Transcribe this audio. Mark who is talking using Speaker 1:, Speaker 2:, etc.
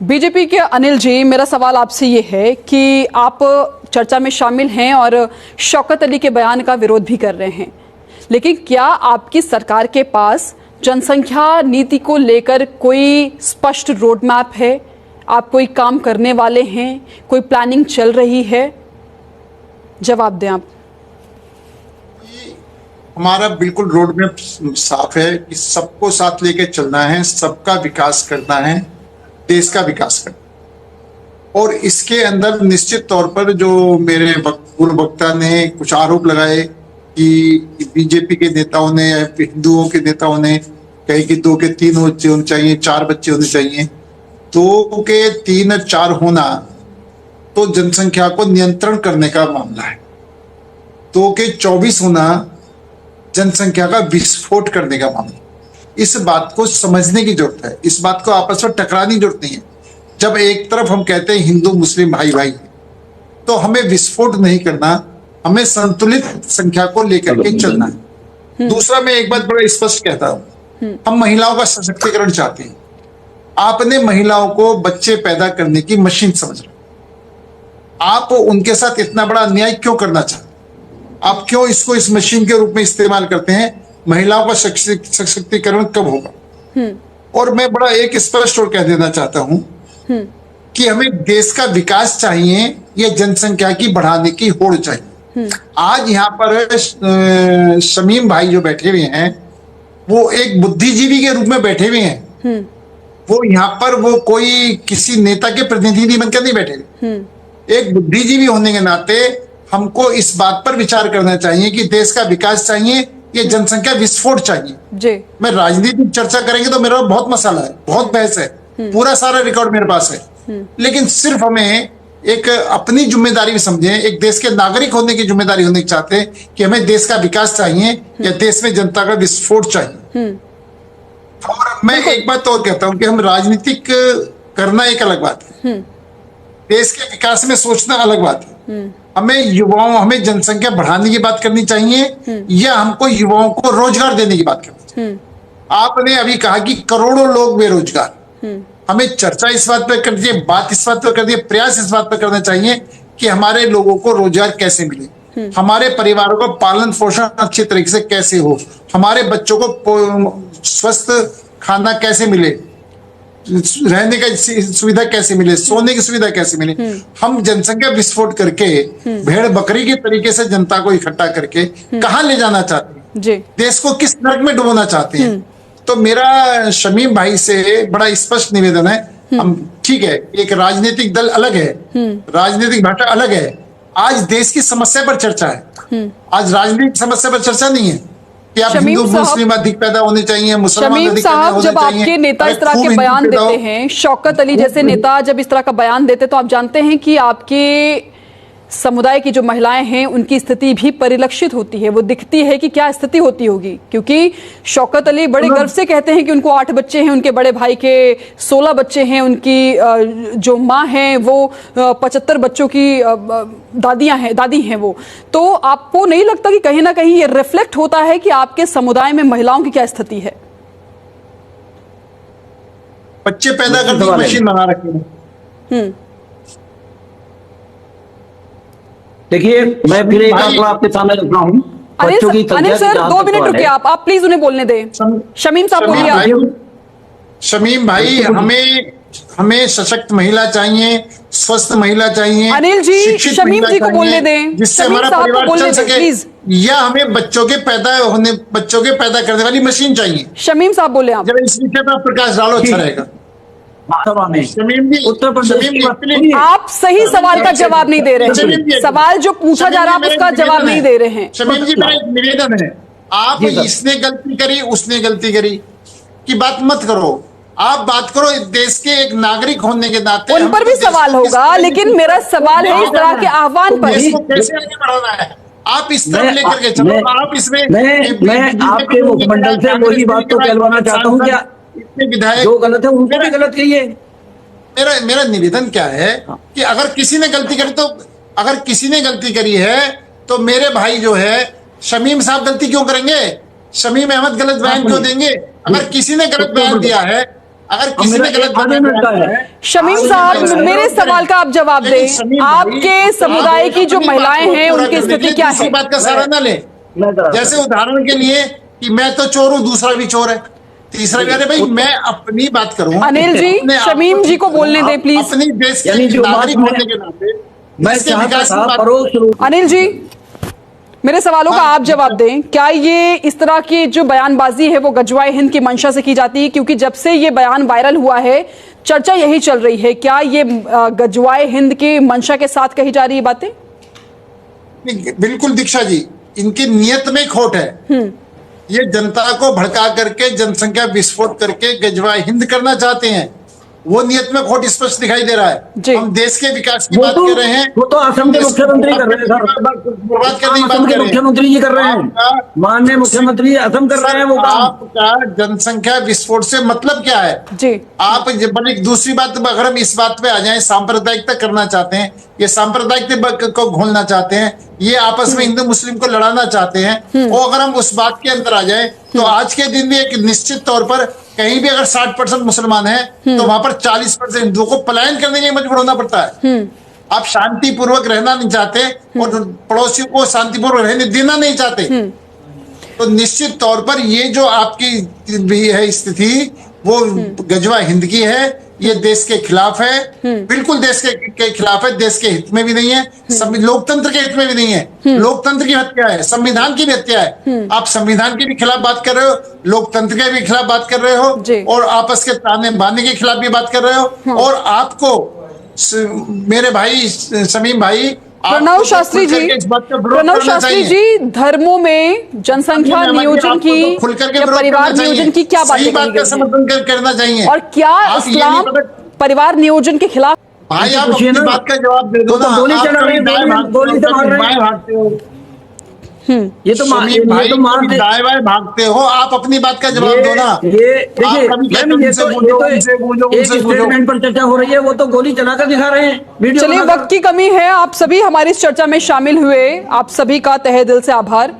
Speaker 1: BJP के अनिल जी, मेरा सवाल आपसे ये है कि आप चर्चा में शामिल हैं और शौकत अली के बयान का विरोध भी कर रहे हैं, लेकिन क्या आपकी सरकार के पास जनसंख्या नीति को लेकर कोई स्पष्ट रोड मैप है? आप कोई काम करने वाले हैं? कोई प्लानिंग चल रही है? जवाब दें आप।
Speaker 2: हमारा बिल्कुल रोड मैप साफ है कि सबको साथ लेके चलना है, सबका विकास करना है, देश का विकास करना। और इसके अंदर निश्चित तौर पर जो मेरे पूर्व वक्ता ने कुछ आरोप लगाए कि बीजेपी के नेताओं ने या हिंदुओं के नेताओं ने कहे कि 2 के 3 बच्चे होने चाहिए, 4 बच्चे होने चाहिए। 2 के 3 और 4 होना तो जनसंख्या को नियंत्रण करने का मामला है। 2 के 24 होना जनसंख्या का विस्फोट करने का मामला। इस बात को समझने की जरूरत है, इस बात को आपस में टकराने की जरूरत नहीं है। जब एक तरफ हम कहते हैं हिंदू मुस्लिम भाई भाई, तो हमें विस्फोट नहीं करना, हमें संतुलित संख्या को लेकर के चलना है। दूसरा, मैं एक बात बड़ा स्पष्ट कहता हूं, हम महिलाओं का सशक्तिकरण चाहते हैं। आपने महिलाओं को बच्चे पैदा करने की मशीन समझ रहे, आप उनके साथ इतना बड़ा अन्याय क्यों करना चाहते? आप क्यों इसको इस मशीन के रूप में इस्तेमाल करते हैं? महिलाओं का सशक्तिकरण कब होगा? और मैं बड़ा एक स्पष्ट और कह देना चाहता हूं कि हमें देश का विकास चाहिए या जनसंख्या की बढ़ाने की होड़ चाहिए। आज यहाँ पर शमीम भाई जो बैठे हुए हैं, वो एक बुद्धिजीवी के रूप में बैठे हुए हैं। वो यहाँ पर वो कोई किसी नेता के प्रतिनिधि बनकर नहीं बैठे। एक बुद्धिजीवी होने के नाते हमको इस बात पर विचार करना चाहिए कि देश का विकास चाहिए या जनसंख्या विस्फोट चाहिए। जी। मैं राजनीतिक चर्चा करेंगे तो मेरा बहुत मसाला है, बहुत बहस है, पूरा सारा रिकॉर्ड मेरे पास है। लेकिन सिर्फ हमें एक अपनी जिम्मेदारी भी समझें, एक देश के नागरिक होने की जिम्मेदारी होने की चाहते हैं कि हमें देश का विकास चाहिए या देश में जनता का विस्फोट चाहिए। और मैं एक बात और कहता हूं कि हम राजनीतिक करना एक अलग बात है, देश के विकास में सोचना अलग बात है। हमें जनसंख्या बढ़ाने की बात करनी चाहिए या हमको युवाओं को रोजगार देने की बात करनी चाहिए। आपने अभी कहा कि करोड़ों लोग बेरोजगार, हमें चर्चा इस बात पर करनी चाहिए, बात इस बात पर करनी है, प्रयास इस बात पर करना चाहिए कि हमारे लोगों को रोजगार कैसे मिले, हमारे परिवारों को पालन पोषण अच्छे तरीके से कैसे हो, हमारे बच्चों को स्वस्थ खाना कैसे मिले, रहने का सुविधा कैसे मिले, सोने की सुविधा कैसे मिले। हम जनसंख्या विस्फोट करके भेड़ बकरी के तरीके से जनता को इकट्ठा करके कहां ले जाना चाहते हैं? देश को किस नर्क में डुबोना चाहते हैं? तो मेरा शमीम भाई से बड़ा स्पष्ट निवेदन है, हम ठीक है, एक राजनीतिक दल अलग है, राजनीतिक भाषा अलग है, आज देश की समस्या पर चर्चा है, आज राजनीतिक समस्या पर चर्चा नहीं है कि आप हिंदू मुस्लिम अधिक पैदा होने चाहिए, मुसलमान अधिक पैदा होने चाहिए।
Speaker 1: जब आपके नेता इस तरह के बयान देते हैं, शौकत अली जैसे नेता जब इस तरह का बयान देते, तो आप जानते हैं कि आपके समुदाय की जो महिलाएं हैं उनकी स्थिति भी परिलक्षित होती है, वो दिखती है कि क्या स्थिति होती होगी। क्योंकि शौकत अली बड़े गर्व से कहते हैं कि उनको 8 बच्चे हैं, उनके बड़े भाई के 16 बच्चे हैं, उनकी जो माँ हैं वो 75 बच्चों की दादी हैं वो। तो आपको नहीं लगता कि कहीं ना कहीं ये रिफ्लेक्ट होता है कि आपके समुदाय में महिलाओं की क्या स्थिति है?
Speaker 2: बच्चे पैदा करने की मशीन बना रखी है।
Speaker 3: देखिए, मैं फिर एक आंकड़ा आपके सामने रख रहा हूँ।
Speaker 1: अनिल सर 2 मिनट रुकिए, आप प्लीज उन्हें बोलने दें। शमीम साहब बोलिए।
Speaker 2: शमीम भाई, हमें सशक्त महिला चाहिए, स्वस्थ महिला चाहिए।
Speaker 1: अनिल जी, शमीम जी को बोलने दें,
Speaker 2: जिससे हमारा परिवार चल सके, या हमें बच्चों के पैदा करने वाली मशीन चाहिए।
Speaker 1: शमीम साहब बोले आप।
Speaker 2: जब इस विषय पर प्रकाश डालो, अच्छा रहेगा।
Speaker 3: उत्तर प्रदेश,
Speaker 1: आप सही सवाल का जवाब नहीं दे रहे हैं। सवाल जो पूछा जा रहा है आप उसका जवाब नहीं दे रहे हैं।
Speaker 2: शमीम जी, मेरा एक निवेदन है, आप इसने गलती करी उसने गलती करी की बात मत करो, आप बात करो देश के एक नागरिक होने के नाते।
Speaker 1: उन पर भी सवाल होगा, लेकिन मेरा सवाल है इस तरह के आह्वान पर
Speaker 2: कैसे आगे बढ़ाना है, आप इस तरफ लेकर के चलो। आप इसमें
Speaker 3: मैं आपके मुखमंडल से वही बात तो कहलवाना चाहता हूँ, क्या विधायक जो गलत है उनको भी गलत कहिए।
Speaker 2: मेरा निवेदन क्या है कि अगर किसी ने गलती करी है तो मेरे भाई जो है शमीम साहब गलती क्यों करेंगे? शमीम अहमद गलत बयान क्यों देंगे? अगर किसी ने गलत बयान दिया है अगर किसी ने गलत
Speaker 3: आधे मिनट का है।
Speaker 1: शमीम साहब, मेरे सवाल का आप जवाब दें। आपके समुदाय की जो महिलाएं हैं उनकी स्थिति क्या है?
Speaker 2: बात का सहारा ना ले। जैसे उदाहरण के लिए कि मैं तो चोर हूं, दूसरा भी चोर है, तीसरा भी। अरे भाई मैं अपनी बात करूं।
Speaker 1: अनिल जी, शमीम जी को बोलने दें प्लीज।
Speaker 2: अपनी देश के नागरिक होने के नाते
Speaker 3: मैं चाहता था परोक्ष रूप।
Speaker 1: अनिल जी, मेरे सवालों का आप जवाब दें। क्या ये इस तरह की जो बयानबाजी है वो गजवाए हिंद की मंशा से की जाती है? क्योंकि जब से ये बयान वायरल हुआ है चर्चा यही चल रही है, क्या ये गजवाए हिंद की मंशा के साथ कही जा रही है बातें?
Speaker 2: बिल्कुल दीक्षा जी, इनकी नियत में खोट है। ये जनता को भड़का करके जनसंख्या विस्फोट करके गजवाए हिंद करना चाहते हैं। वो नियत में खोट स्पष्ट दिखाई दे रहा है। हम देश के विकास की बात कर रहे हैं,
Speaker 3: वो तो असम के मुख्यमंत्री कर रहे हैं सर।
Speaker 2: बर्बाद करने की बात
Speaker 3: असम
Speaker 2: कर
Speaker 3: के
Speaker 2: रहे हैं।
Speaker 3: मुख्यमंत्री जी कर रहे हैं, माननीय मुख्यमंत्री असम कर रहे हैं वो काम।
Speaker 2: आपका जनसंख्या विस्फोट से मतलब क्या है
Speaker 1: जी?
Speaker 2: आप एक दूसरी बात, अगर हम इस बात पे आ जाएं, सांप्रदायिकता करना चाहते हैं, ये सांप्रदायिकता को घोलना चाहते हैं, ये आपस में हिंदू मुस्लिम को लड़ाना चाहते हैं। और अगर हम उस बात के अंदर आ जाए तो आज के दिन भी एक निश्चित तौर पर कहीं भी अगर 60% मुसलमान हैं तो वहां पर 40% हिंदुओं को पलायन करने के लिए मजबूर होना पड़ता है। आप शांतिपूर्वक रहना नहीं चाहते और पड़ोसियों को शांतिपूर्वक रहने देना नहीं चाहते, तो निश्चित तौर पर ये जो आपकी भी है स्थिति वो गजवा हिंद की है। ये देश के खिलाफ है, बिल्कुल देश के खिलाफ है, देश के हित में भी नहीं है, लोकतंत्र के हित में भी नहीं है। लोकतंत्र की हत्या है, संविधान की भी हत्या है। आप संविधान के भी खिलाफ बात कर रहे हो, लोकतंत्र के भी खिलाफ बात कर रहे हो, और आपस के ताने बांधने के खिलाफ भी बात कर रहे हो। और आपको मेरे भाई शमीम भाई,
Speaker 1: प्रणव शास्त्री जी, धर्मों में जनसंख्या नियोजन की या परिवार नियोजन की क्या बातें
Speaker 2: बात का समर्थन करना चाहिए?
Speaker 1: और क्या इस्लाम परिवार नियोजन के खिलाफ?
Speaker 2: भाई आप अपनी बात का जवाब दे दो ना।
Speaker 3: गोली चला रहे हैं, गोली से मार रहे हैं,
Speaker 2: भागते हो।
Speaker 3: ये तो
Speaker 2: दाएं बाएं भागते हो, आप अपनी बात का जवाब दो ना।
Speaker 3: ये देखिए, एक स्टेटमेंट पर चर्चा हो रही है, वो तो गोली चलाकर दिखा रहे हैं।
Speaker 1: चलिए, वक्त की कमी है। आप सभी हमारी इस चर्चा में शामिल हुए, आप सभी का तहे दिल से आभार।